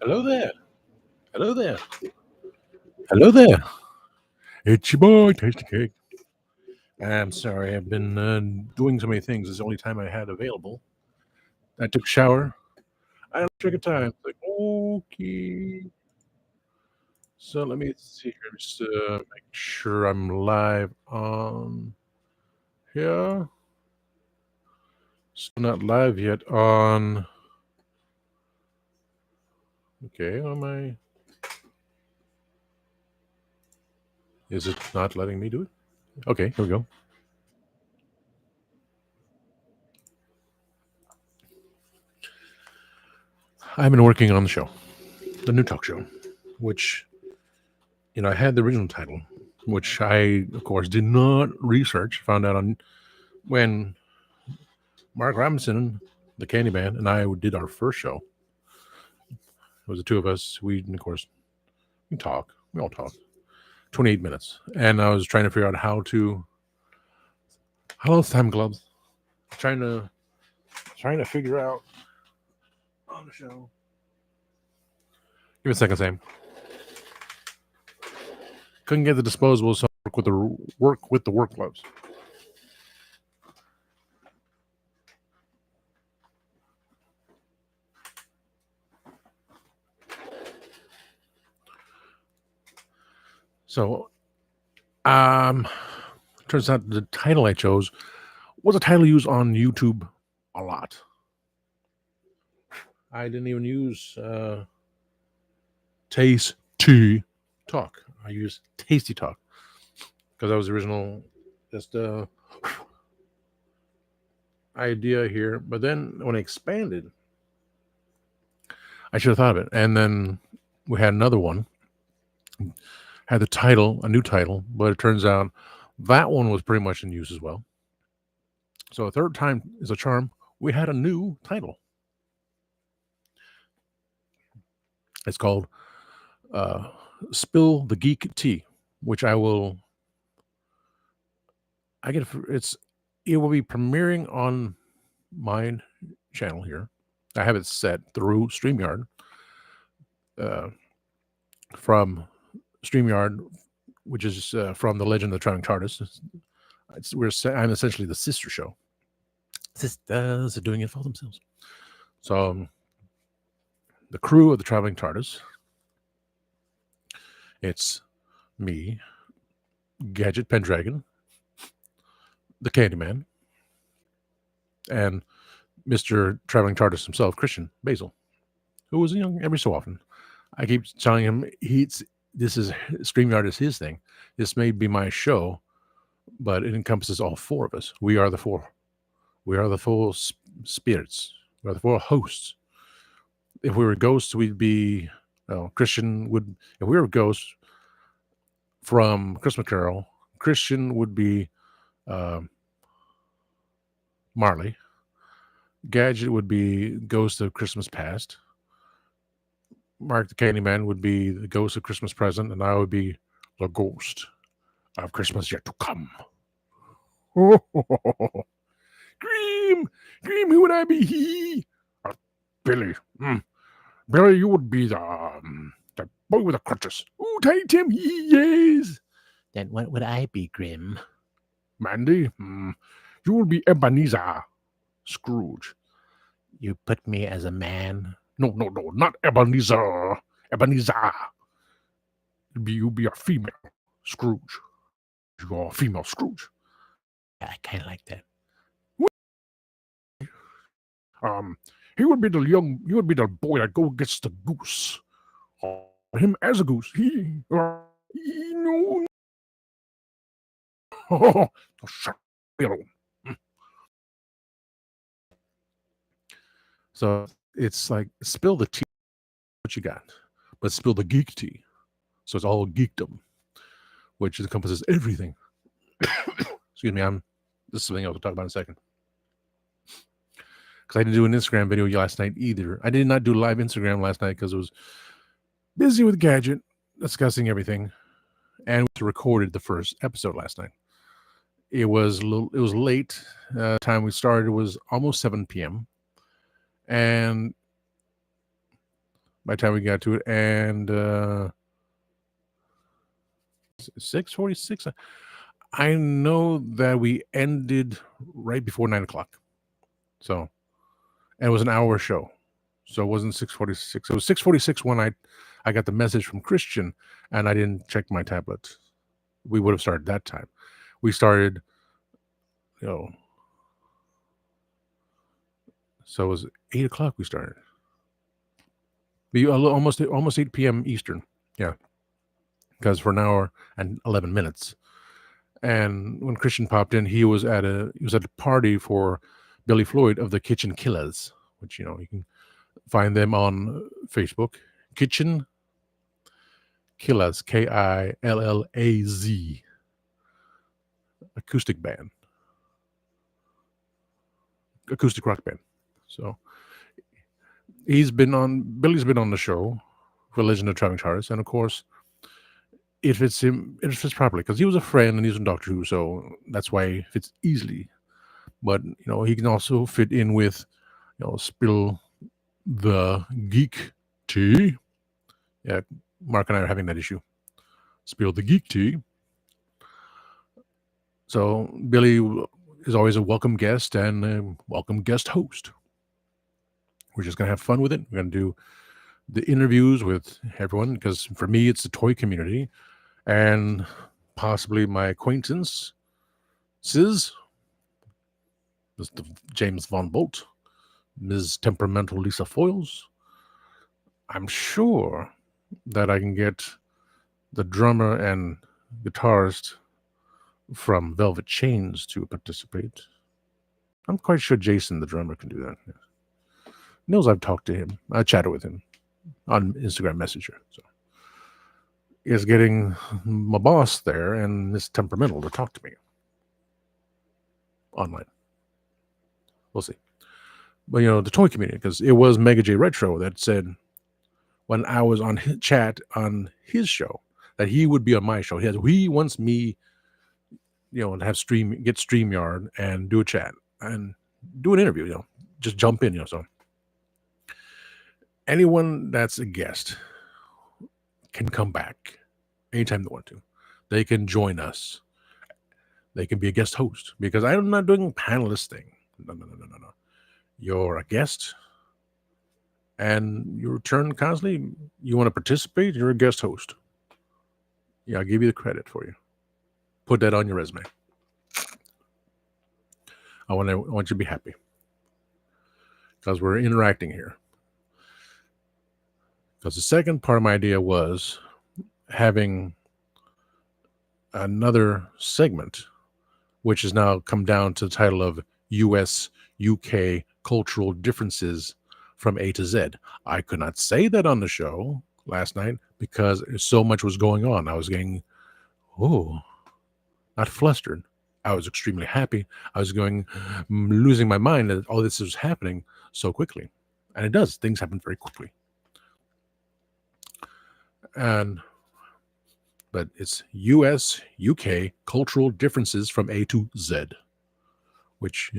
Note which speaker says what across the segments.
Speaker 1: Hello there. Hello there. Hello there. It's your boy, Tasty Cake. I'm sorry, I've been doing so many things. It's the only time I had available. I took a shower. I took a time. Like, okay. So let me see here. Just make sure I'm live on here. Still not live yet on. Okay, am I? Is it not letting me do it? Okay, here we go. I've been working on the show, the new talk show, which I had the original title, which I, of course, did not research. Found out on when Mark Robinson, the Candyman, and I did our first show. It was the two of us. Of course, we talk. We all talk. 28 minutes, and I was trying to figure out how to. Hello, time gloves. Trying to figure out on the show. Give me a second, Sam. Couldn't get the disposables, so work with the work gloves. So, turns out the title I chose was a title used on YouTube a lot. I didn't even use Tasty Talk. I used Tasty Talk because that was the original just idea here. But then when I expanded, I should have thought of it. And then we had another one, had the title, a new title, but it turns out that one was pretty much in use as well. So a third time is a charm. We had a new title. It's called Spill the Geek Tea, which it will be premiering on my channel here. I have it set through StreamYard from StreamYard, which is from the Legend of the Traveling TARDIS. I'm essentially the sister show. Sisters are doing it for themselves. So the crew of the Traveling TARDIS. It's me, Gadget Pendragon, the Candyman, and Mr. Traveling TARDIS himself, Christian Basil, who was young every so often. I keep telling him this is StreamYard is his thing. This may be my show, but it encompasses all four of us. We are the four. We are the four spirits. We are the four hosts. If we were ghosts, we'd be Christian would. If we were ghosts from Christmas Carol, Christian would be Marley. Gadget would be Ghost of Christmas Past. Mark the Candyman would be the Ghost of Christmas Present, and I would be the Ghost of Christmas Yet to Come. Dream, who would I be? Billy. Billy, you would be the boy with the crutches. Ooh, tiny Tim, yes.
Speaker 2: Then what would I be, Grim?
Speaker 1: Mandy, you will be Ebenezer Scrooge.
Speaker 2: You put me as a man?
Speaker 1: No, not Ebenezer. Ebenezer. You'll be a female Scrooge. You're a female Scrooge.
Speaker 2: Yeah, I kind of like that.
Speaker 1: He would be the boy that go gets the goose. Him as a goose. He no. Oh, shut up. So it's like spill the tea, what you got, but spill the geek tea. So it's all geekdom, which encompasses everything. Excuse me, this is something else we'll talk about in a second. Because I didn't do an Instagram video last night either. I did not do live Instagram last night because I was busy with Gadget discussing everything, and we recorded the first episode last night. It was late. Time we started was almost 7 p.m. And by the time we got to it, and 6:46. I know that we ended right before 9 o'clock. So, and it was an hour show. So it wasn't 6:46. It was 6:46 when I got the message from Christian, and I didn't check my tablet. We would have started that time. We started, you know, so it was 8 o'clock we started. Almost 8 p.m. Eastern. Yeah, because for an hour and 11 minutes. And when Christian popped in, he was at a party for Billy Floyd of the Kitchen Killers, which you can find them on Facebook. Kitchen Killaz, Killaz, acoustic rock band. So Billy's been on the show for Legend of Traveling TARDIS, and of course, it fits properly because he was a friend and he's in Doctor Who, so that's why it fits easily. But he can also fit in with spill the geek tea. Yeah, Mark and I are having that issue. Spill the geek tea. So Billy is always a welcome guest and a welcome guest host. We're just going to have fun with it. We're going to do the interviews with everyone because for me, it's the toy community and possibly my acquaintances, Mr. James Von Bolt, Ms. Temperamental Lisa Foyles. I'm sure that I can get the drummer and guitarist from Velvet Chains to participate. I'm quite sure Jason, the drummer, can do that. Yeah. Knows I've talked to him. I chatted with him on Instagram Messenger. So is getting my boss there and Miss Temperamental to talk to me online. We'll see. But the toy community, because it was Mega J Retro that said when I was on his chat on his show that he would be on my show. He wants me, to have get StreamYard and do a chat and do an interview. Just jump in. So anyone that's a guest can come back anytime they want to. They can join us. They can be a guest host because I'm not doing a panelist thing. No. You're a guest and you return constantly. You want to participate, you're a guest host. Yeah, I'll give you the credit for you. Put that on your resume. I want you to be happy because we're interacting here. Because the second part of my idea was having another segment, which has now come down to the title of US UK Cultural Differences from A to Z. I could not say that on the show last night because so much was going on. I was getting, not flustered. I was extremely happy. I was losing my mind that all this was happening so quickly. And it does. Things happen very quickly. But it's US, UK cultural differences from A to Z, which,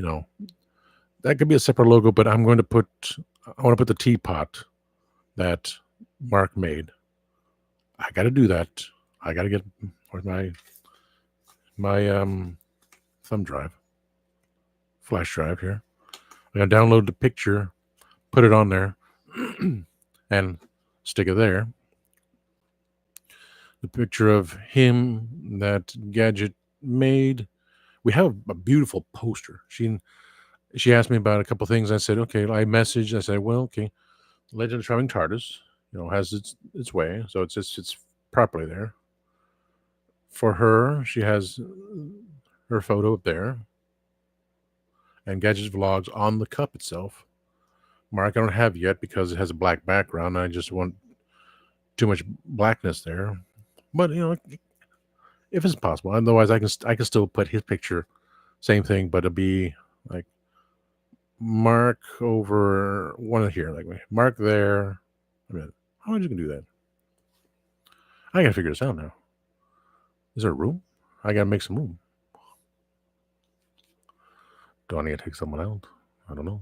Speaker 1: that could be a separate logo, but I want to put the teapot that Mark made. I got to do that. I got to get my thumb drive, flash drive here. I'm going to download the picture, put it on there, and stick it there. The picture of him that Gadget made. We have a beautiful poster. She asked me about a couple things. I said, okay. I messaged. I said, well, okay. Legend of Traveling TARDIS, has its way, so it's properly there. For her, she has her photo up there, and Gadget's vlogs on the cup itself. Mark, I don't have yet because it has a black background. I just want too much blackness there. But if it's possible, otherwise I can still put his picture, same thing, but it'll be like Mark over one here, like Mark there. I mean, how much you can do that? I gotta figure this out now. Is there a room? I gotta make some room. Do I need to take someone out? I don't know.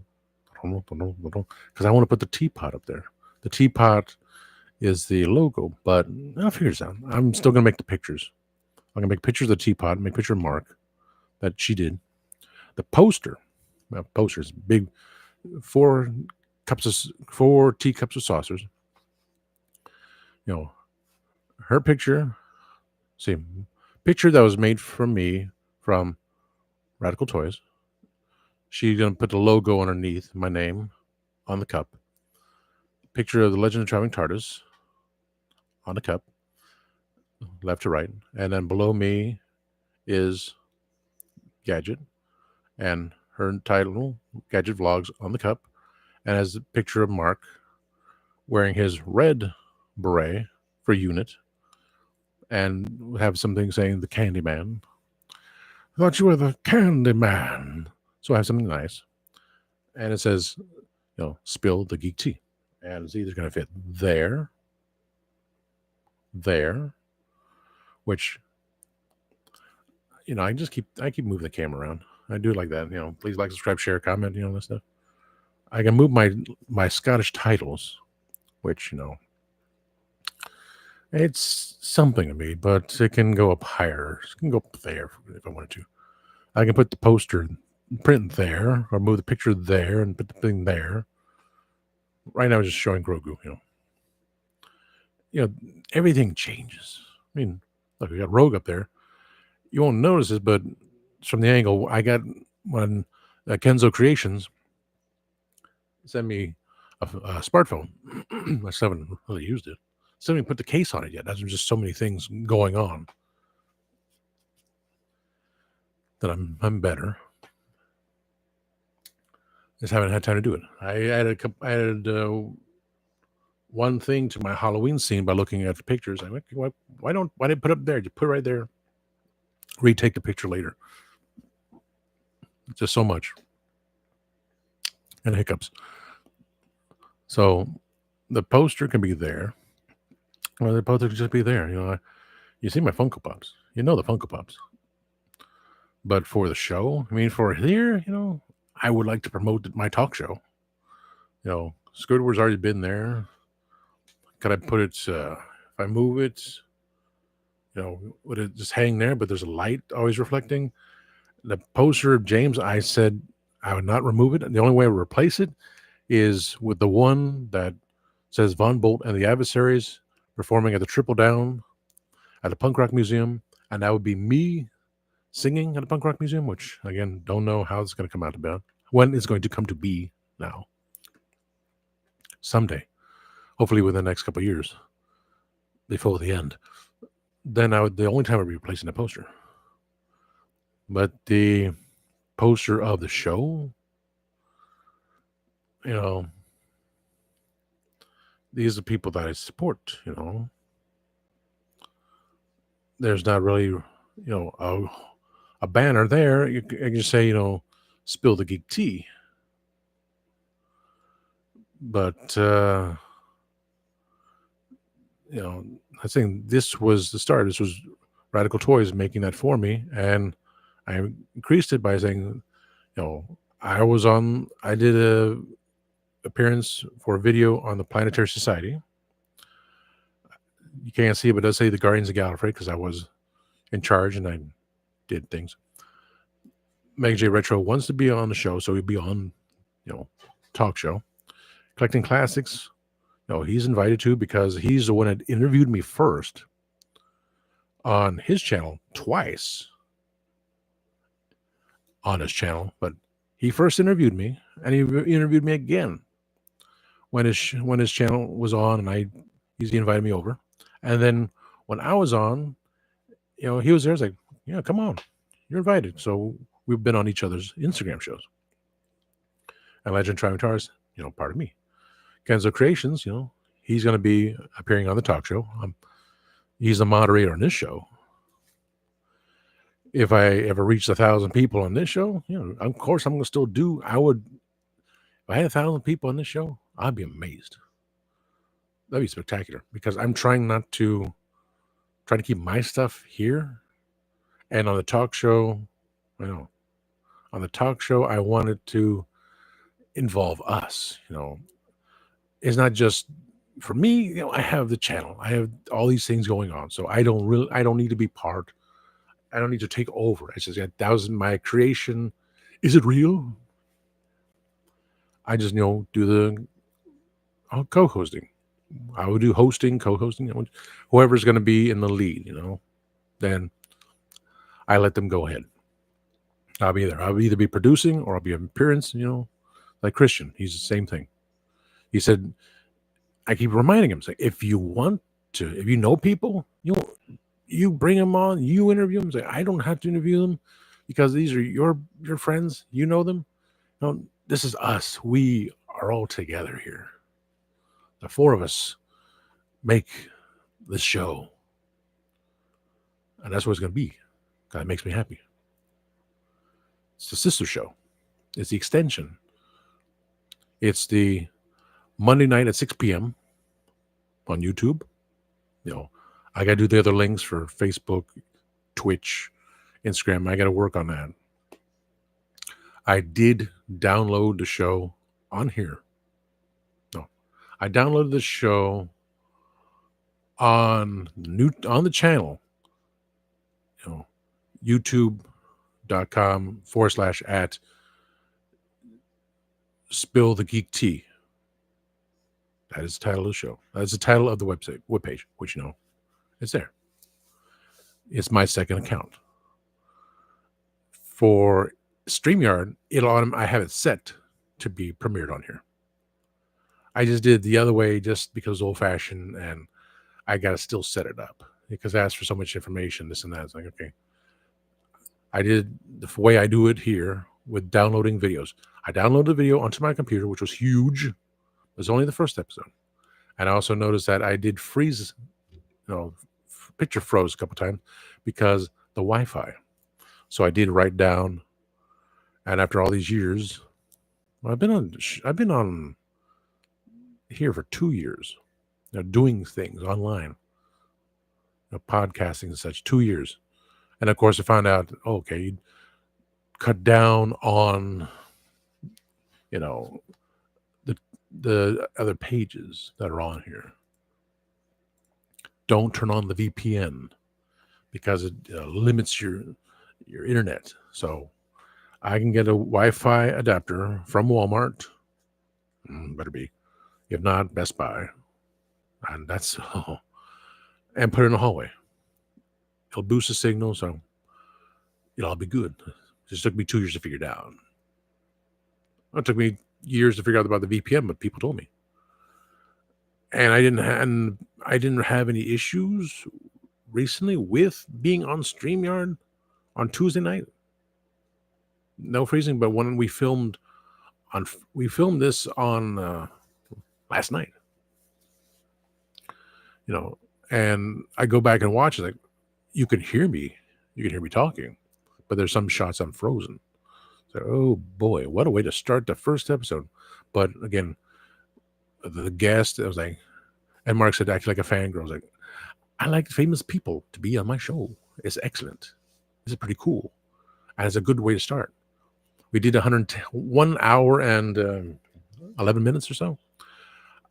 Speaker 1: Because I want to put the teapot up there. The teapot is the logo, but I'll figure this out. I'm still gonna make the pictures. I'm gonna make pictures of the teapot, make a picture of Mark that she did. The poster, posters, big 4 teacups of saucers. You know, her picture. See, picture that was made from me from Radical Toys. She's gonna put the logo underneath my name on the cup. Picture of the Legend of Traveling TARDIS on the cup, left to right, and then below me is Gadget, and her title Gadget Vlogs on the cup, and has a picture of Mark wearing his red beret for unit, and have something saying the Candyman. I thought you were the Candyman. So I have something nice, and it says, spill the geek tea, and it's either going to fit there, which I keep moving the camera around. I do it like that. Please like, subscribe, share, comment. This stuff. I can move my Scottish titles, which it's something to me, but it can go up higher. It can go up there if I wanted to. I can put the poster print there, or move the picture there and put the thing there. Right now, I'm just showing Grogu. Everything changes. I mean, look, we got Rogue up there. You won't notice it, but from the angle I got when Kenzo Creations sent me a smartphone. I still haven't really used it. Still haven't put the case on it yet. There's just so many things going on that I'm better. Just haven't had time to do it. I added one thing to my Halloween scene by looking at the pictures. I'm like, why did I put it up there? Just put it right there. Retake the picture later. Just so much. And hiccups. So the poster can be there. Well, the poster can just be there. You see my Funko Pops. You know the Funko Pops. But for the show, for here, I would like to promote my talk show. Squidward's already been there. Could I put it, if I move it, would it just hang there, but there's a light always reflecting? The poster of James, I said I would not remove it. The only way I would replace it is with the one that says Von Bolt and the Adversaries performing at the Triple Down at the Punk Rock Museum. And that would be me singing at the Punk Rock Museum, which, again, don't know how it's going to come out about. When it's going to come to be now. Someday. Hopefully within the next couple of years. Before the end. Then the only time I would be replacing the poster. But the poster of the show, these are people that I support, There's not really, a banner there. I can just say, spill the geek tea. But, I think this was the start. This was Radical Toys making that for me. And I increased it by saying, I did a appearance for a video on the Planetary Society. You can't see it, but it does say the Guardians of Gallifrey because I was in charge and I did things. Mega J Retro wants to be on the show, so he'd be on, talk show. Collecting Classics, he's invited to because he's the one that interviewed me first on his channel twice on his channel, but he first interviewed me and he interviewed me again when his channel was on, and he invited me over. And then when I was on, he was there. I was like, yeah, come on, you're invited. So we've been on each other's Instagram shows. And Legend Traveling TARDIS, part of me. Kenzo Creations, he's going to be appearing on the talk show. He's the moderator on this show. If I ever reach 1,000 people on this show, of course I'm going to still do. If I had 1,000 people on this show, I'd be amazed. That'd be spectacular because I'm trying to keep my stuff here. And on the talk show, on the talk show, I wanted to involve us. It's not just for me, I have the channel. I have all these things going on, so I don't need to be part. I don't need to take over. It's just that was my creation. Is it real? I just do the co-hosting. I would do hosting, co-hosting. Whoever's going to be in the lead, then I let them go ahead. I'll either be producing or I'll be an appearance. Like Christian, he's the same thing. He said, I keep reminding him, say, if you want to, if you know people, you bring them on, you interview them. Say, I don't have to interview them because these are your friends. You know them. No, this is us. We are all together here. The four of us make the show, and that's what it's going to be. That makes me happy. It's the sister show. It's the extension. It's the Monday night at 6 p.m. on YouTube. I got to do the other links for Facebook, Twitch, Instagram. I got to work on that. I did download the show on here. No, I downloaded the show on the channel. YouTube.com/@ Spill the Geek Tea. That is the title of the show. That's the title of the webpage, which it's there. It's my second account. For StreamYard, I have it set to be premiered on here. I just did the other way just because old-fashioned, and I got to still set it up because I asked for so much information, this and that. It's like, okay. I did the way I do it here with downloading videos. I downloaded the video onto my computer, which was huge. It was only the first episode. And I also noticed that I did freeze, picture froze a couple times because the Wi-Fi. So I did write down, and after all these years, I've been on here for 2 years, doing things online, podcasting and such, 2 years. And of course, I found out, okay, you cut down on, the other pages that are on here. Don't turn on the VPN because it limits your internet. So I can get a Wi-Fi adapter from Walmart. Better be. If not, Best Buy. And that's and put it in the hallway. It'll boost the signal, so it'll all be good. It just took me 2 years to figure it out. It took me years to figure out about the VPN, but people told me. And I didn't have any issues recently with being on StreamYard on Tuesday night. No freezing, but when we filmed this on last night. And I go back and watch it, like, you can hear me talking, but there's some shots I'm frozen. So, oh boy, what a way to start the first episode. But again, the guest, I was like, and Mark said, acting like a fangirl. I was like, I like famous people to be on my show. It's excellent. This is pretty cool. And it's a good way to start. We did 1 hour and 11 minutes or so.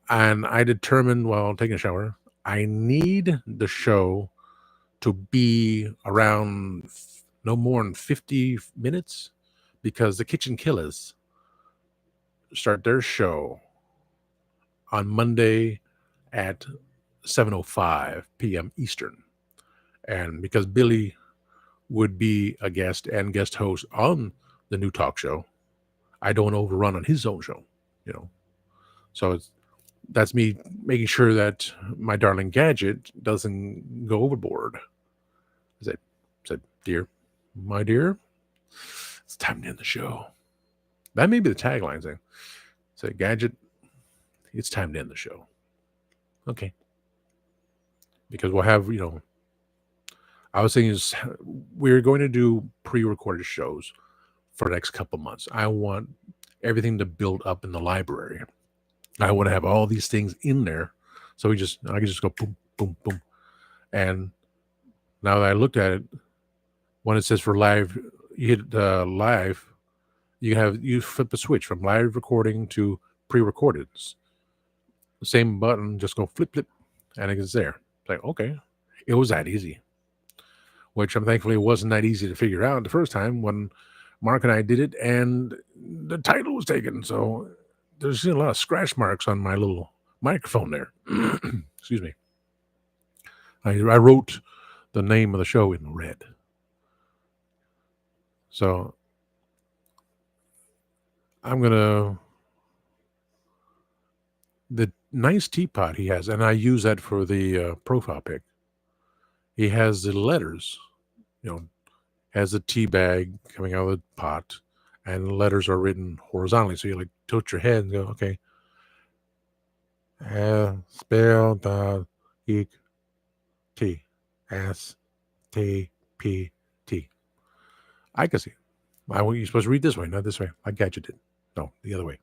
Speaker 1: And I determined while taking a shower, I need the show to be around no more than 50 minutes because the Kitchen Killers start their show on Monday at 7:05 p.m. Eastern. And because Billy would be a guest and guest host on the new talk show, I don't overrun on his own show, So that's me making sure that my darling gadget doesn't go overboard. I said, dear, my dear, it's time to end the show. That may be the tagline thing. Say, gadget, it's time to end the show. Okay. Because we'll have, I was thinking we're going to do pre-recorded shows for the next couple months. I want everything to build up in the library. I want to have all these things in there. So I can just go boom, boom, boom. And now that I looked at it, when it says for live, you hit live, you flip a switch from live recording to pre-recorded. the same button, just go flip, flip, and it's there. It's like, okay, it was that easy. Which I'm thankfully it wasn't that easy to figure out the first time when Mark and I did it, and the title was taken. So there's a lot of scratch marks on my little microphone there. Excuse me. I wrote the name of the show in red. So I'm gonna the nice teapot he has, and I use that for the profile pic. He has the letters, you know, has a tea bag coming out of the pot, and the letters are written horizontally. So you like tilt your head and go, okay, spell the E T S T P T. I can see. I want you supposed to read this way, not this way. I got you did. No, the other way.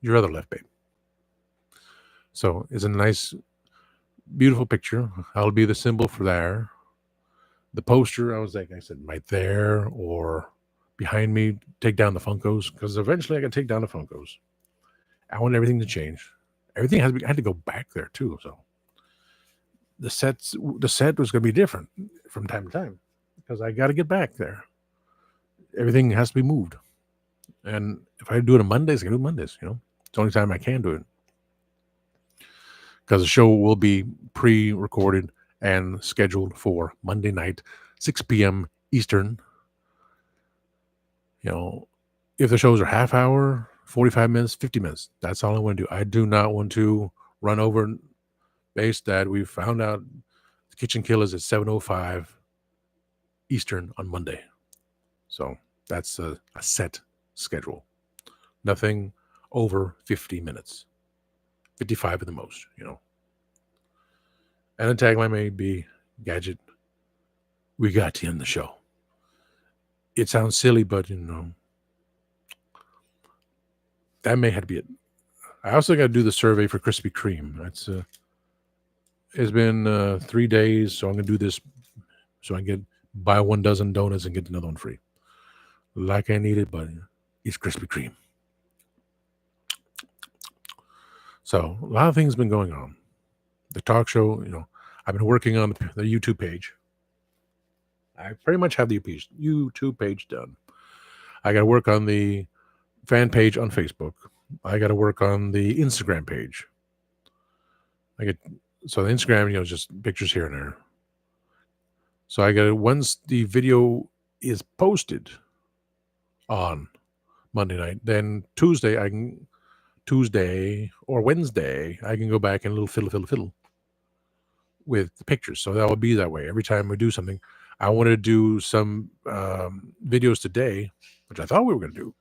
Speaker 1: Your other left, babe. So it's a nice, beautiful picture. I'll be the symbol for there. The poster, I was like, I said, right there or behind me, take down the Funkos, because eventually I can take down the Funkos. I want everything to change. Everything has to be, I had to go back there too. So the set was going to be different from time to time because I got to get back there. Everything has to be moved. And if I do it on Mondays, I can do Mondays, It's the only time I can do it. Because the show will be pre-recorded and scheduled for Monday night, 6 p.m. Eastern. If the shows are half hour, 45 minutes, 50 minutes, that's all I want to do. I do not want to run over base that we found out the Kitchen Killers at 7:05 Eastern on Monday. So that's a set schedule. Nothing over 50 minutes. 55 at the most, And the tagline may be, Gadget, we got to end the show. It sounds silly, but, that may have to be it. I also got to do the survey for Krispy Kreme. It's been 3 days, so I'm going to do this so I can buy 1 dozen donuts and get another one free. Like I need it, but it's Krispy Kreme. So a lot of things have been going on. The talk show, I've been working on the YouTube page. I pretty much have the YouTube page done. I got to work on the fan page on Facebook. I got to work on the Instagram page. So the Instagram, just pictures here and there. So I got to, once the video is posted on Monday night, then Tuesday or Wednesday, I can go back and a little fiddle with the pictures. So that will be that way. Every time we do something, I want to do some videos today, which I thought we were going to do.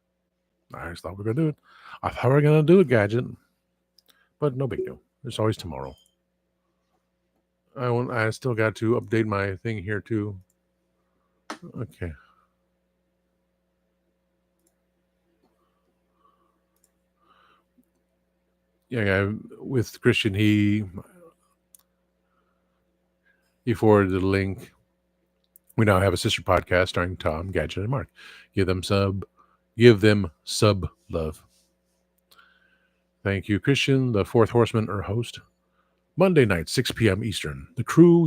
Speaker 1: I just thought we were going to do it. I thought we were going to do it, Gadget. But no big deal. There's always tomorrow. I still got to update my thing here too. Okay. Yeah, with Christian, he forwarded the link. We now have a sister podcast starring Tom, Gadget, and Mark. Give them sub love. Thank you, Christian, the fourth horseman or host. Monday night, 6 p.m. Eastern. The crew,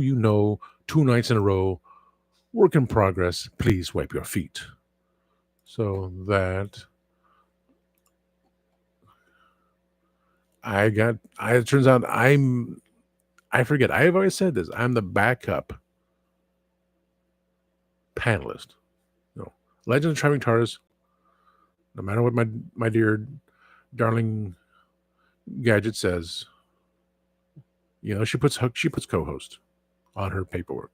Speaker 1: 2 nights in a row. Work in progress. Please wipe your feet. So that it turns out I forget. I've always said this. I'm the backup panelist. Legend of Traveling TARDIS, no matter what my dear darling Gadget says, she puts co-host on her paperwork.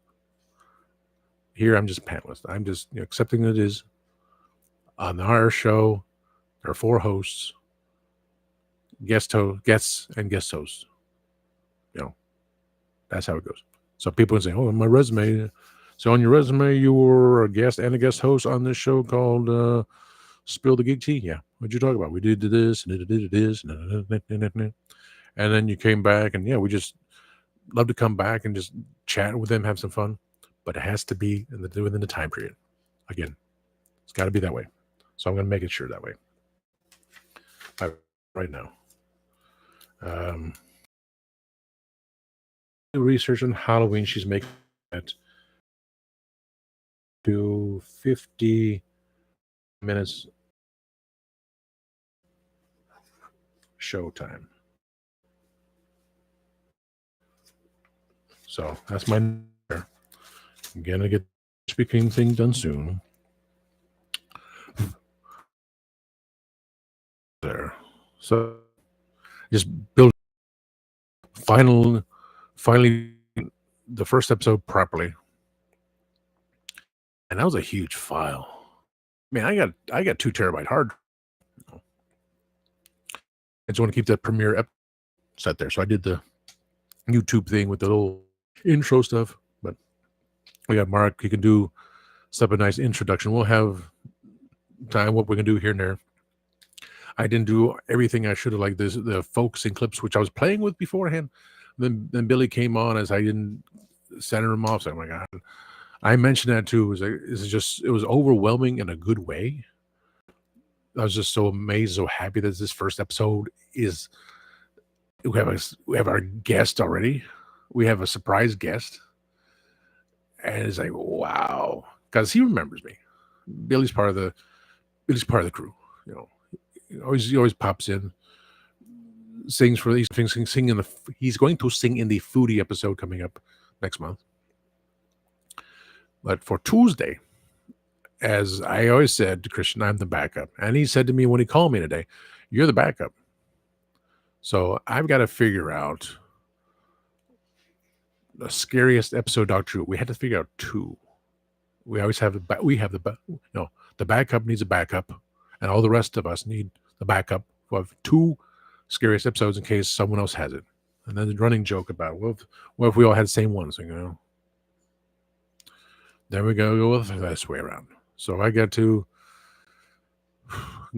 Speaker 1: Here I'm just a panelist. I'm just accepting that it is on our show. There are 4 hosts, guests and guest hosts. That's how it goes. So people can say, "Oh, my resume." So on your resume, you were a guest and a guest host on this show called Spill the Geek Tea. Yeah, what'd you talk about? We did this and did this, and then you came back, and we just love to come back and just chat with them, have some fun. But it has to be within the time period. Again, it's got to be that way. So I'm going to make it sure that way. Right now. research on Halloween. She's making at to 50 minutes showtime. So that's my. I'm gonna get the speaking thing done soon. There. So just build finally the first episode properly. And that was a huge file. Man, I got 2 terabyte hard. I just want to keep that premiere set there. So I did the YouTube thing with the little intro stuff. But we got Mark. He can do stuff a nice introduction. We'll have time what we can do here and there. I didn't do everything I should have, like the focusing clips, which I was playing with beforehand. Then Billy came on as I didn't center him off. So, oh my God. I mentioned that too. It was overwhelming in a good way. I was just so amazed, so happy that this first episode is. We have our guest already. We have a surprise guest, and it's like wow, because he remembers me. Billy's part of the crew. You know, he always pops in, sings for these things. He's going to sing in the foodie episode coming up next month. But for Tuesday, as I always said to Christian, I'm the backup. And he said to me when he called me today, you're the backup. So I've got to figure out the scariest episode, Doctor Who. We had to figure out 2. We always have the backup needs a backup, and all the rest of us need the backup. We'll have 2 scariest episodes in case someone else has it. And then the running joke about, what if we all had the same ones, There we go with this way around. So I got to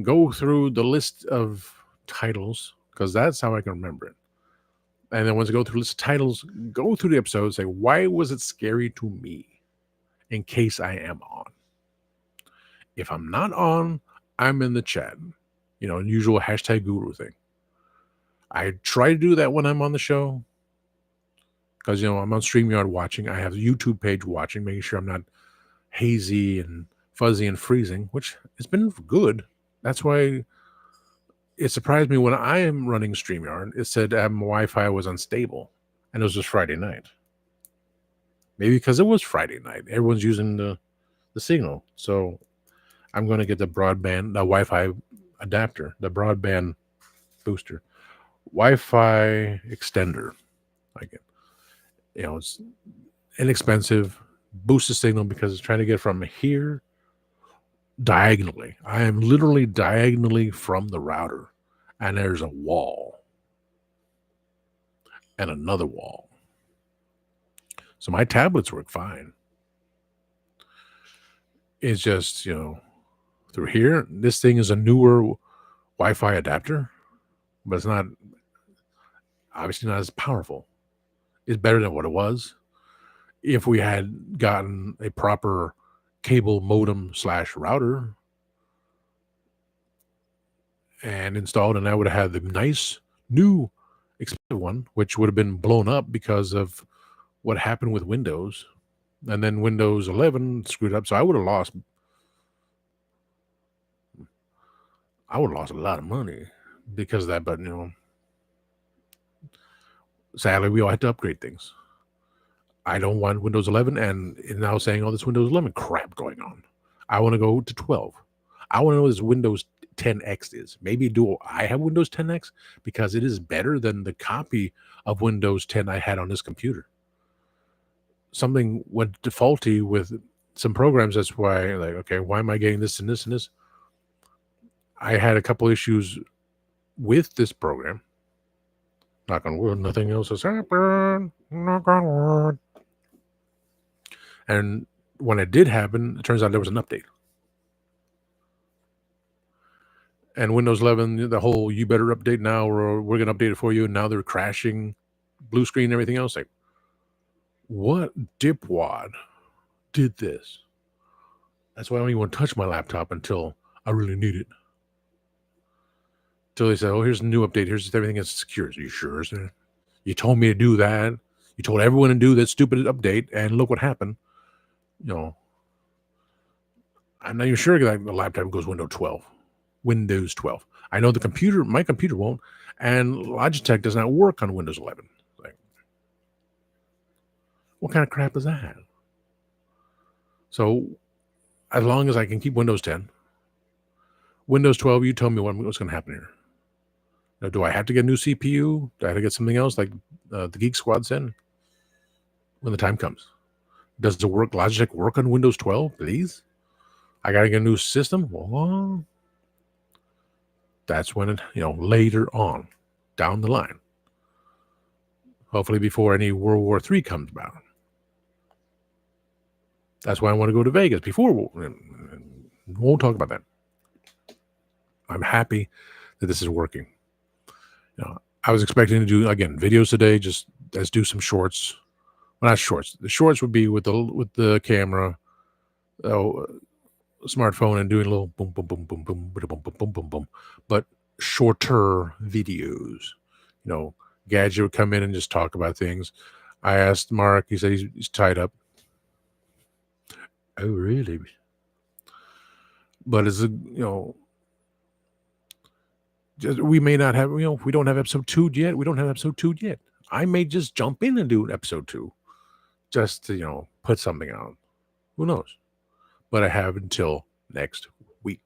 Speaker 1: go through the list of titles because that's how I can remember it. And then once I go through the list of titles, go through the episode, say, why was it scary to me in case I am on? If I'm not on, I'm in the chat. Usual hashtag guru thing. I try to do that when I'm on the show because, I'm on StreamYard watching. I have a YouTube page watching, making sure I'm not hazy and fuzzy and freezing, which has been good. That's why it surprised me when I am running StreamYard. It said my Wi-Fi was unstable, and it was just Friday night. Maybe because it was Friday night. Everyone's using the signal. So I'm going to get the Wi-Fi adapter, the broadband booster, Wi-Fi extender. I get, it's inexpensive, boost the signal because it's trying to get from here diagonally. I am literally diagonally from the router, and there's a wall and another wall. So my tablets work fine. It's just, through here, this thing is a newer Wi-Fi adapter, but it's not, obviously not as powerful. It's better than what it was. If we had gotten a proper cable modem / router and installed, and I would have had the nice new expensive one, which would have been blown up because of what happened with Windows. And then Windows 11 screwed up. So I would have lost a lot of money because of that. But, sadly, we all had to upgrade things. I don't want Windows 11 and now saying all this Windows 11 crap going on. I want to go to 12. I want to know what this Windows 10X is. Maybe do I have Windows 10X? Because it is better than the copy of Windows 10 I had on this computer. Something went faulty with some programs. That's why, okay, why am I getting this and this and this? I had a couple issues with this program. Knock on wood, nothing else has happened. Knock on wood. And when it did happen, it turns out there was an update. And Windows 11, the whole you better update now or we're going to update it for you. And now they're crashing, blue screen and everything else. Like, what dipwad did this? That's why I don't even want to touch my laptop until I really need it. Until they say, oh, here's a new update. Here's everything that's secure. Are you sure? You told me to do that. You told everyone to do that stupid update, and look what happened. You know, I'm not even sure that the laptop goes Windows 12. Windows 12. I know my computer won't, and Logitech does not work on Windows 11. Like, what kind of crap is that? So, as long as I can keep Windows 10, Windows 12, you tell me what's going to happen here. Now, do I have to get a new CPU? Do I have to get something else like the Geek Squad said? When the time comes. Does the Logitech work on Windows 12, please? I got to get a new system? Well, that's when it, later on, down the line. Hopefully before any World War III comes about. That's why I want to go to Vegas before. Won't talk about that. I'm happy that this is working. I was expecting to do, again, videos today. Just let's do some shorts. Well, not shorts. The shorts would be with the camera, smartphone, and doing a little boom, boom, boom, boom, boom, boom, boom, boom, boom, boom. But shorter videos. Gadget would come in and just talk about things. I asked Mark. He said he's tied up. Oh, really? But we may not have, we don't have episode 2 yet. We don't have episode 2 yet. I may just jump in and do an episode 2 just to, put something out. Who knows? But I have until next week.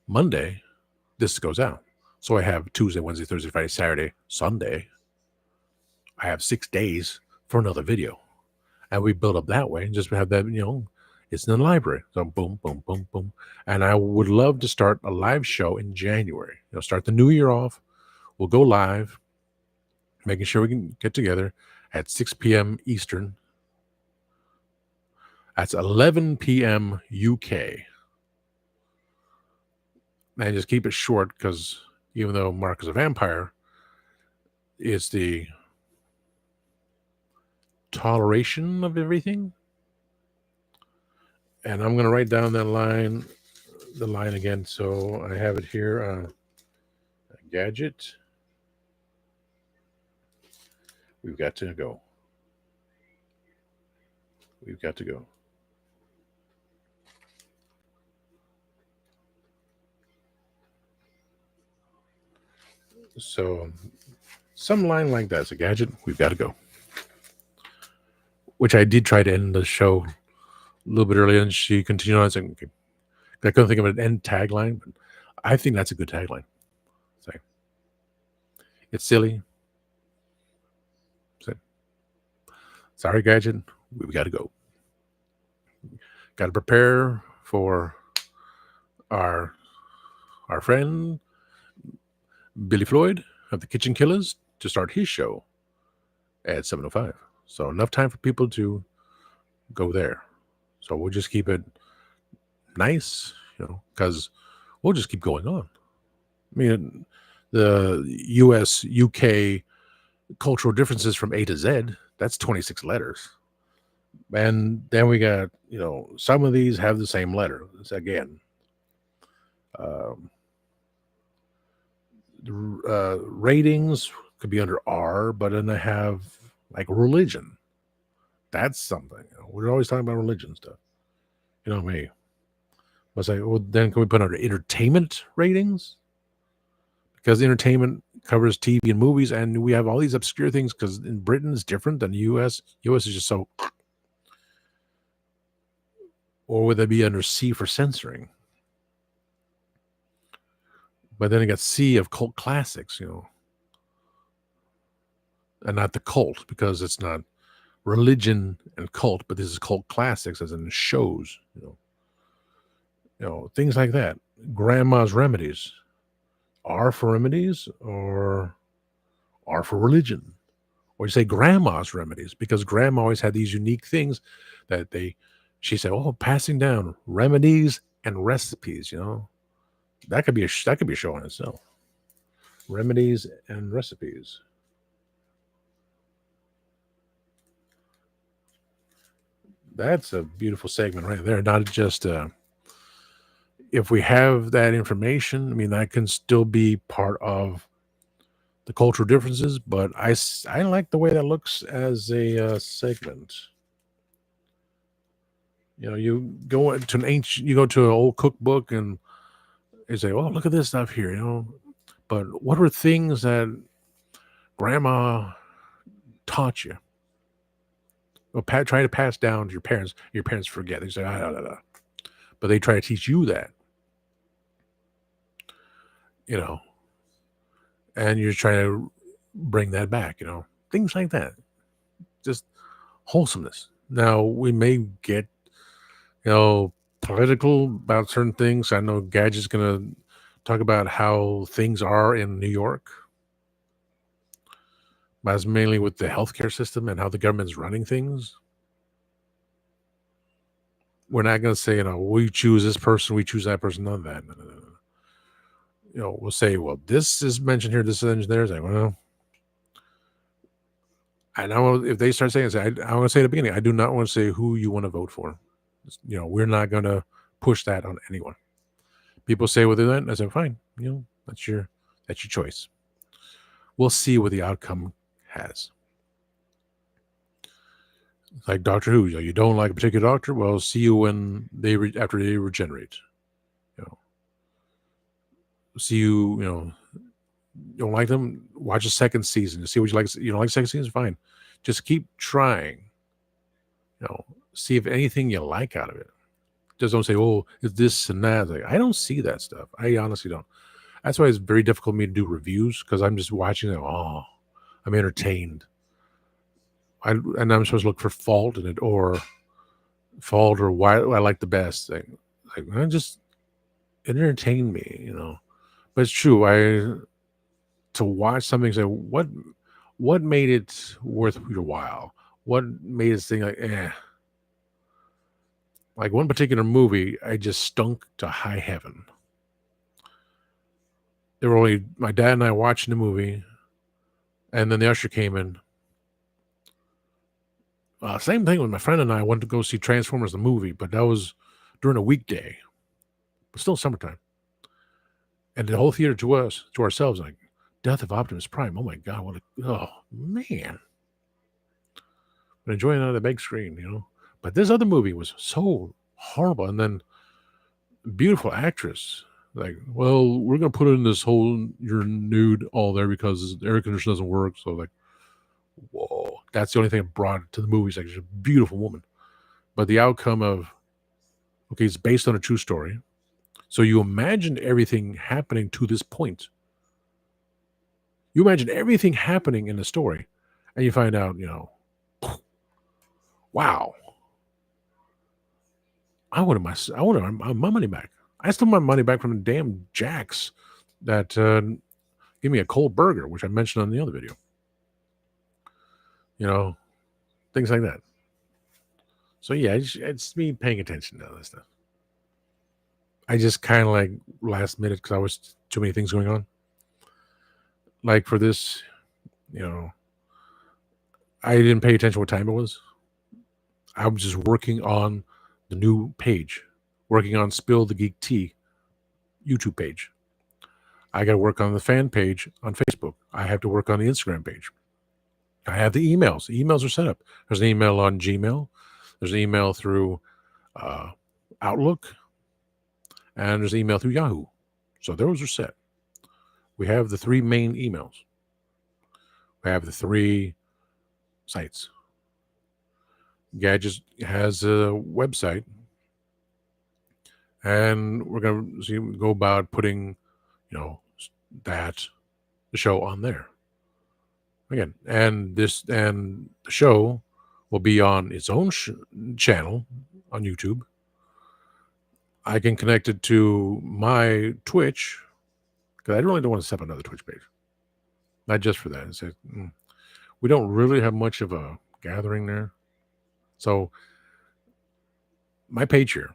Speaker 1: Monday, this goes out. So I have Tuesday, Wednesday, Thursday, Friday, Saturday, Sunday. I have 6 days for another video. And we build up that way and just have that, it's in the library. So boom, boom, boom, boom. And I would love to start a live show in January. Start the new year off. We'll go live, making sure we can get together at 6 p.m. Eastern. That's 11 p.m. UK. And just keep it short because even though Mark is a vampire, it's the toleration of everything. And I'm going to write down the line again. So I have it here. Gadget. We've got to go. So some line like that. So Gadget, we've got to go. Which I did try to end the show a little bit earlier, and she continued on saying, okay. I couldn't think of an end tagline, but I think that's a good tagline. So, it's silly. So, sorry, Gadget, we've got to go. Got to prepare for our friend Billy Floyd of the Kitchen Killers to start his show at 7:05. So enough time for people to go there. So we'll just keep it nice, because we'll just keep going on. I mean, the U.S., UK cultural differences from A to Z, that's 26 letters. And then we got, some of these have the same letter. It's, again, ratings could be under R, but then they have like religion. That's something. We're always talking about religion stuff. You know me. I say, well, then can we put under entertainment ratings? Because entertainment covers TV and movies, and we have all these obscure things because in Britain is different than the U.S. U.S. is just so. Or would they be under C for censoring? But then it got C of cult classics, and not the cult, because it's not religion and cult, but this is cult classics as in shows, things like that. Grandma's Remedies. R for remedies or R for religion? Or you say grandma's remedies, because grandma always had these unique things that she said, oh, passing down remedies and recipes, that could be a show on itself. Remedies and recipes. That's a beautiful segment right there. Not just if we have that information, I mean, that can still be part of the cultural differences, but I like the way that looks as a segment. You go to you go to an old cookbook and you say, "Oh, look at this stuff here," But what were things that grandma taught you? Or try to pass down to your parents. Your parents forget. They say, ah, da, da, da. But they try to teach you that, you know, and you're trying to bring that back, things like that. Just wholesomeness. Now, we may get, political about certain things. I know Gadget's going to talk about how things are in New York. That's mainly with the healthcare system and how the government's running things. We're not going to say, we choose this person, we choose that person, none of that. No. We'll say, well, this is mentioned here, this is mentioned there. It's like, well, and if they start saying, I want to say at the beginning, I do not want to say who you want to vote for. We're not going to push that on anyone. People say what they want, I say, fine, that's your choice. We'll see what the outcome has. Like Doctor Who, you don't like a particular doctor, well, see you when after they regenerate. See you don't like them, watch a second season to see what you like. You don't like second season, fine. Just keep trying. See if anything you like out of it. Just don't say, "Oh, it's this and that." Like, I don't see that stuff. I honestly don't. That's why it's very difficult for me to do reviews because I'm just watching it. Oh, I'm entertained. And I'm supposed to look for fault in it or why I like the best thing. Like, just entertain me, But it's true. To watch something, say what made it worth your while? What made this thing like Like one particular movie, I just stunk to high heaven. There were only my dad and I watching the movie, and then the usher came in. Same thing with my friend and I went to go see Transformers the movie, but that was during a weekday, but still summertime. And the whole theater to ourselves, like Death of Optimus Prime. Oh my god, oh man! But enjoying it on the big screen. But this other movie was so horrible, and then beautiful actress. Like, well, we're gonna put in this whole you're nude all there because the air conditioner doesn't work. So like, whoa, that's the only thing I brought to the movies. Like, she's a beautiful woman, but the outcome of it's based on a true story. So you imagined everything happening to this point. You imagine everything happening in the story, and you find out, wow, I wanted my money back. I stole my money back from the damn jacks that give me a cold burger, which I mentioned on the other video. Things like that. So yeah, it's me paying attention to this stuff. I just kind of like last minute because I was too many things going on. Like for this, I didn't pay attention what time it was. I was just working on the new page, working on Spill the Geek Tea YouTube page. I got to work on the fan page on Facebook. I have to work on the Instagram page. I have the emails. The emails are set up. There's an email on Gmail. There's an email through Outlook. And there's an email through Yahoo. So those are set. We have the 3 main emails. We have the 3 sites. Gadget has a website. And we're going to go about putting, the show on there. Again, and the show will be on its own channel on YouTube. I can connect it to my Twitch because I really don't want to set up another Twitch page. Not just for that. We don't really have much of a gathering there. So my page here,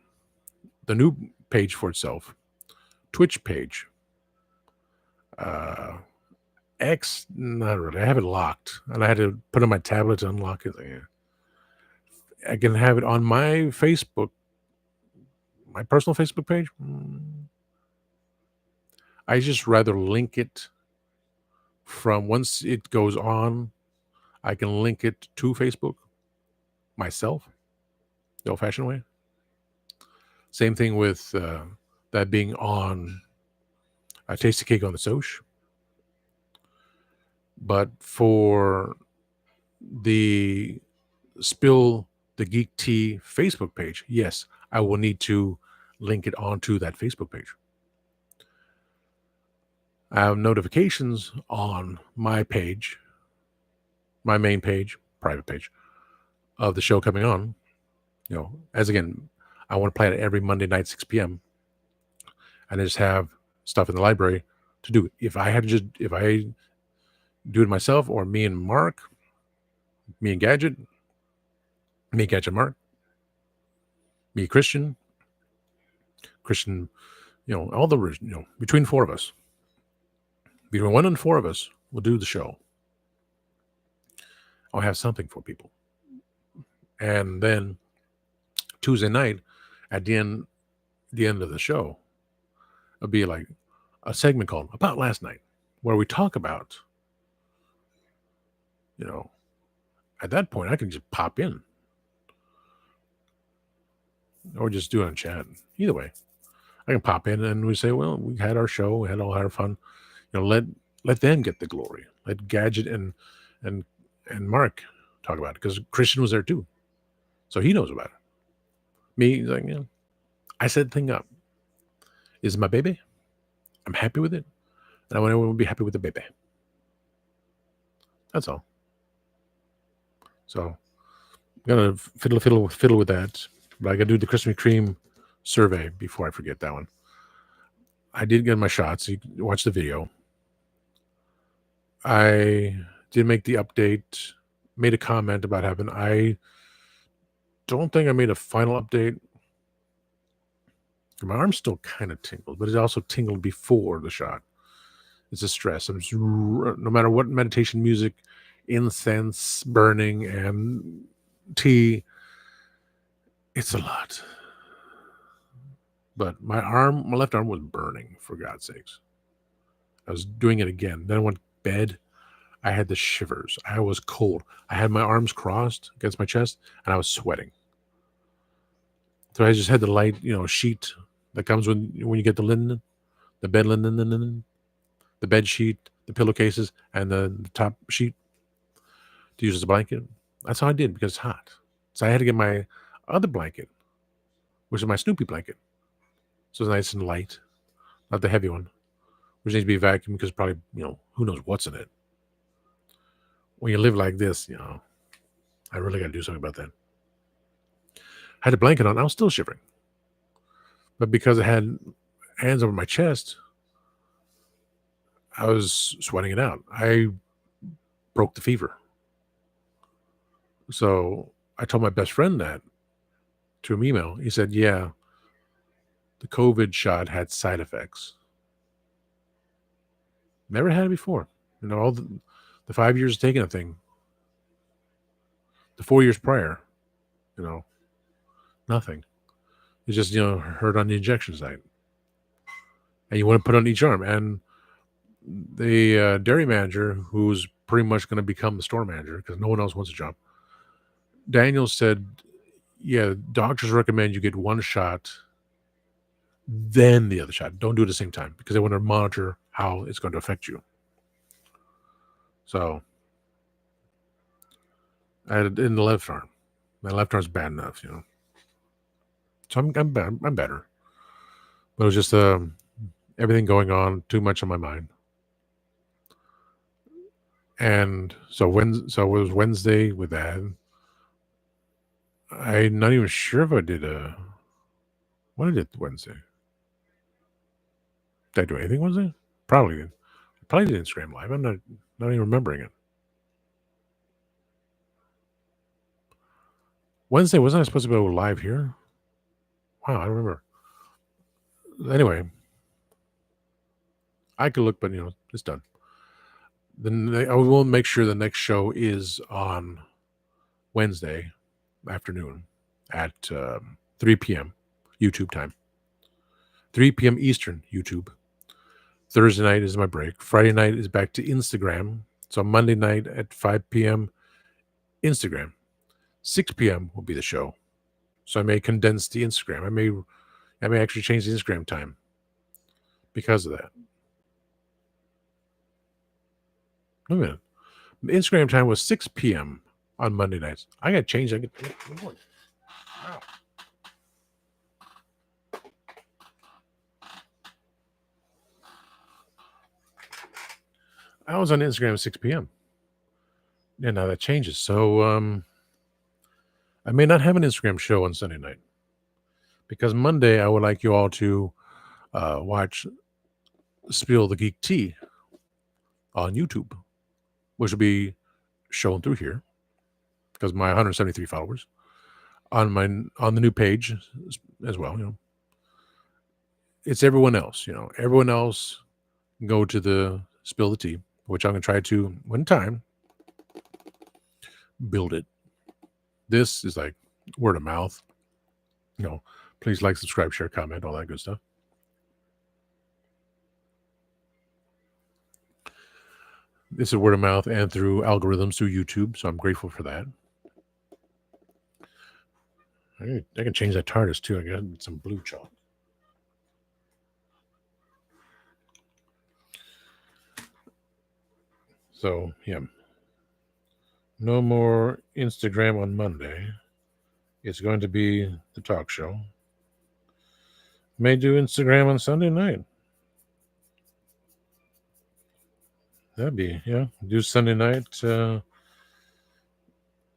Speaker 1: the new page for itself, Twitch page, X, not really. I have it locked, and I had to put it on my tablet to unlock it. I can have it on my Facebook, my personal Facebook page. I just rather link it from once it goes on, I can link it to Facebook myself, the old-fashioned way. Same thing with that being on Taste the Cake on the Soch. But for the Spill the Geek Tea Facebook page, yes, I will need to link it onto that Facebook page. I have notifications on my page, my main page, private page, of the show coming on. As again, I want to play it every Monday night, 6 p.m. And I just have stuff in the library to do. If I do it myself, or me and Mark, me and Gadget, me, Gadget, Mark, me, Christian, all the, between four of us, between 1 and 4 of us, we'll do the show. I'll have something for people. And then Tuesday night, at the end of the show, it'll be like a segment called About Last Night, where we talk about, at that point, I can just pop in or just do it on chat. Either way, I can pop in and we say, well, we had our show, we had all our fun. Let them get the glory. Let Gadget and Mark talk about it, because Christian was there too, so he knows about it. Me, like, I set the thing up. Is my baby? I'm happy with it, and I want everyone to be happy with the baby. That's all. So I'm gonna fiddle with that, but I gotta do the Krispy Kreme survey before I forget that one. I did get my shots. You can watch the video. I did make the update, made a comment about having. I don't think I made a final update. My arm's still kind of tingled, but it also tingled before the shot. It's a stress. I'm just, no matter what meditation music, incense burning, and tea, it's a lot. But my left arm was burning, for God's sakes. I was doing it again. Then I went to bed. I had the shivers. I was cold. I had my arms crossed against my chest, and I was sweating. So I just had the light, sheet that comes when you get the linen, the bed linen, the bed sheet, the pillowcases, and the top sheet to use as a blanket. That's how I did, because it's hot. So I had to get my other blanket, which is my Snoopy blanket. So it's nice and light, not the heavy one, which needs to be vacuumed because probably, who knows what's in it. When you live like this, I really got to do something about that. I had a blanket on. I was still shivering. But because I had hands over my chest, I was sweating it out. I broke the fever. So I told my best friend that to an email. He said, yeah, the COVID shot had side effects. Never had it before. All the 5 years of taking a thing, the 4 years prior, nothing. It just, hurt on the injection site. And you want to put on each arm. And the dairy manager, who's pretty much going to become the store manager because no one else wants a job, Daniel said, yeah, doctors recommend you get one shot, then the other shot. Don't do it at the same time because they want to monitor how it's going to affect you. So I had it in the left arm. My left arm's bad enough, So I'm better. But it was just everything going on, too much on my mind. And so it was Wednesday with that. I'm not even sure if I did what I did Wednesday. Did I do anything Wednesday? Probably did. Probably did Instagram Live. I'm not even remembering it. Wednesday, wasn't I supposed to go live here? Wow, I don't remember. Anyway, I could look, but it's done. Then I will make sure the next show is on Wednesday afternoon at 3 p.m. YouTube time. 3 p.m. Eastern YouTube. Thursday night is my break. Friday night is back to Instagram. So Monday night at 5 p.m. Instagram. 6 p.m. will be the show. So I may condense the Instagram. I may actually change the Instagram time because of that. Wait a minute. The Instagram time was 6 p.m. on Monday nights. I got to change. Wow. I was on Instagram at 6 p.m. Yeah, now that changes. So I may not have an Instagram show on Sunday night because Monday I would like you all to watch Spill the Geek Tea on YouTube, which will be shown through here because my 173 followers on the new page as well. It's everyone else. Everyone else go to the Spill the Tea, which I'm gonna try to, one time, build it. This is like word of mouth. Please like, subscribe, share, comment, all that good stuff. This is word of mouth and through algorithms through YouTube, so I'm grateful for that. I can change that TARDIS too. I got some blue chalk. So yeah, no more Instagram on Monday. It's going to be the talk show. May do Instagram on Sunday night. That'd be, do Sunday night.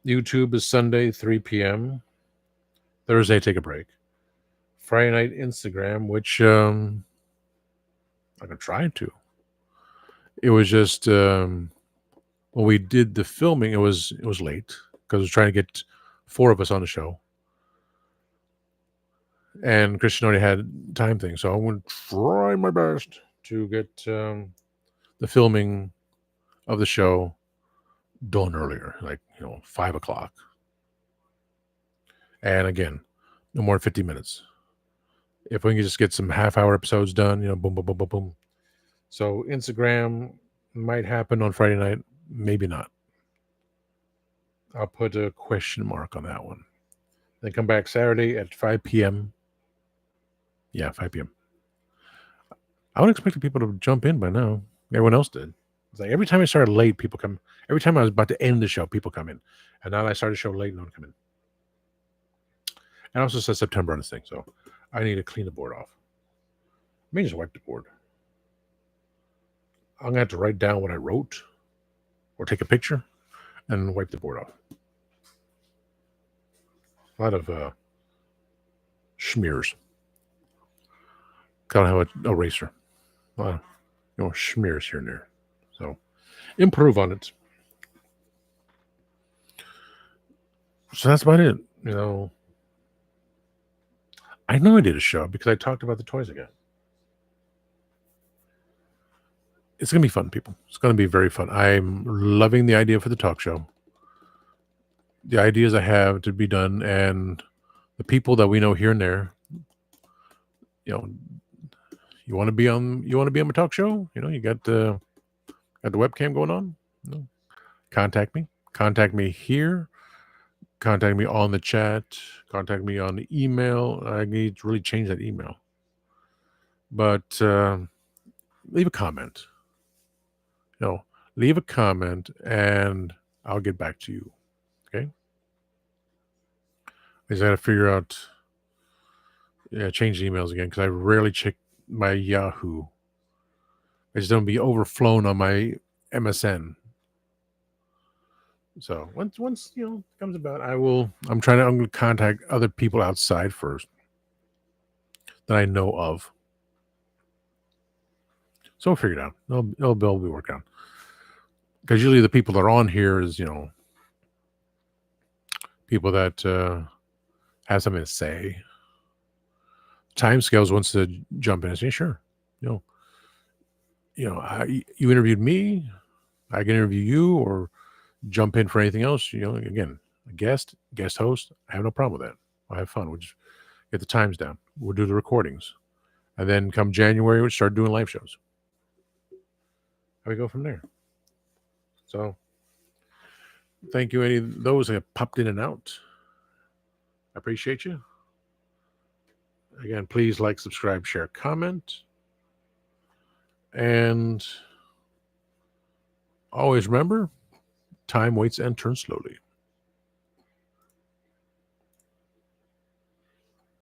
Speaker 1: YouTube is Sunday, 3 p.m. Thursday, take a break. Friday night, Instagram, which I can try to. It was just when we did the filming, it was late because I was trying to get 4 of us on the show. And Christian already had time things, so I'm going to try my best to get the filming of the show done earlier, like 5 o'clock. And again, no more than 50 minutes. If we can just get some half-hour episodes done, boom, boom, boom, boom, boom. So Instagram might happen on Friday night, maybe not. I'll put a question mark on that one. Then come back Saturday at 5 p.m. Yeah, 5 p.m. I would expect people to jump in by now. Everyone else did. It's like every time I started late, people come. Every time I was about to end the show, people come in. And now that I started the show late, no one come in. And also says September on this thing, so I need to clean the board off. Let me just wipe the board. I'm going to have to write down what I wrote or take a picture and wipe the board off. A lot of smears. Kind of have an eraser. A lot of, smears here and there. So improve on it. So that's about it. I know I did a show because I talked about the toys again. It's going to be fun, people. It's going to be very fun. I'm loving the idea for the talk show. The ideas I have to be done and the people that we know here and there. You want to be on my talk show? You got the webcam going on? Contact me. Contact me here. Contact me on the chat. Contact me on the email. I need to really change that email. But leave a comment. Leave a comment and I'll get back to you. Okay? I just got to figure out, change the emails again because I rarely check my Yahoo. I just don't be overflown on my MSN. So once it comes about, I'm going to contact other people outside first that I know of. So we'll figure it out. It'll be worked out. Because usually the people that are on here is, people that have something to say. Timescales wants to jump in and say, sure. You interviewed me. I can interview you or jump in for anything else. Again, a guest host. I have no problem with that. I'll have fun. We'll just get the times down. We'll do the recordings. And then come January, we'll start doing live shows. we go from there. So, thank you, any of those that have popped in and out. I appreciate you. Again, please like, subscribe, share, comment. And always remember, time waits and turns slowly.